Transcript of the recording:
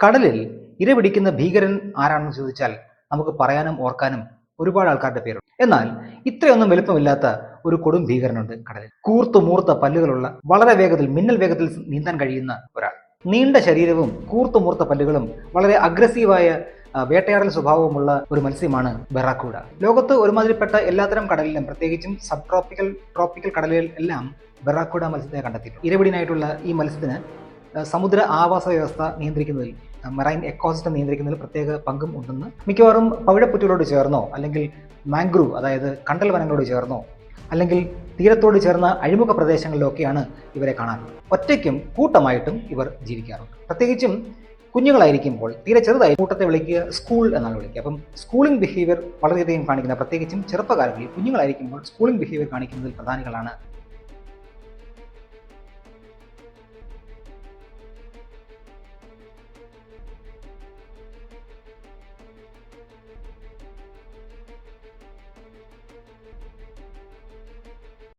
കടലിൽ ഇരപിടിക്കുന്ന ഭീകരൻ ആരാണെന്ന് ചോദിച്ചാൽ നമുക്ക് പറയാനും ഓർക്കാനും ഒരുപാട് ആൾക്കാരുടെ പേരുണ്ട്. എന്നാൽ ഇത്രയൊന്നും വലുപ്പമില്ലാത്ത ഒരു കൊടും ഭീകരനുണ്ട് കടലിൽ. മൂർത്ത പല്ലുകളുള്ള വളരെ വേഗത്തിൽ മിന്നൽ വേഗത്തിൽ നീന്താൻ കഴിയുന്ന ഒരാൾ. നീണ്ട ശരീരവും മൂർത്ത പല്ലുകളും വളരെ അഗ്രസീവായ വേട്ടയാടൽ സ്വഭാവമുള്ള ഒരു മത്സ്യമാണ് ബറാക്കൂഡ. ലോകത്ത് ഒരുമാതിരിപ്പെട്ട എല്ലാത്തരം കടലിലും പ്രത്യേകിച്ചും സബ് ട്രോപ്പിക്കൽ കടലുകളിൽ എല്ലാം ബറാക്കൂഡ മത്സ്യത്തെ കണ്ടെത്തിയിട്ടുണ്ട്. ഇരപിടിനായിട്ടുള്ള ഈ മത്സ്യത്തിന് സമുദ്ര ആവാസ വ്യവസ്ഥ നിയന്ത്രിക്കുന്നതിൽ, മറൈൻ എക്കോസിസ്റ്റം നിയന്ത്രിക്കുന്നതിൽ പ്രത്യേക പങ്കും ഉണ്ടെന്ന് മിക്കവാറും പവിഴപ്പുറ്റുകളോട് ചേർന്നോ അല്ലെങ്കിൽ മാംഗ്രൂവ് അതായത് കണ്ടൽ വനങ്ങളോട് ചേർന്നോ അല്ലെങ്കിൽ തീരത്തോട് ചേർന്ന അഴിമുഖ പ്രദേശങ്ങളിലൊക്കെയാണ് ഇവരെ കാണാറുള്ളത്. ഒറ്റയ്ക്കും കൂട്ടമായിട്ടും ഇവർ ജീവിക്കാറുണ്ട്. പ്രത്യേകിച്ചും കുഞ്ഞുങ്ങളായിരിക്കുമ്പോൾ തീരെ ചെറുതായി കൂട്ടത്തെ വിളിക്കുക സ്കൂൾ എന്നാണ് വിളിക്കുക. അപ്പം സ്കൂളിംഗ് ബിഹേവിയർ വളരെയധികം കാണിക്കുന്ന, പ്രത്യേകിച്ചും ചെറുപ്പകാലങ്ങളിൽ കുഞ്ഞുങ്ങളായിരിക്കുമ്പോൾ സ്കൂളിംഗ് ബിഹേവിയർ കാണിക്കുന്നതിൽ പ്രധാനികളാണ്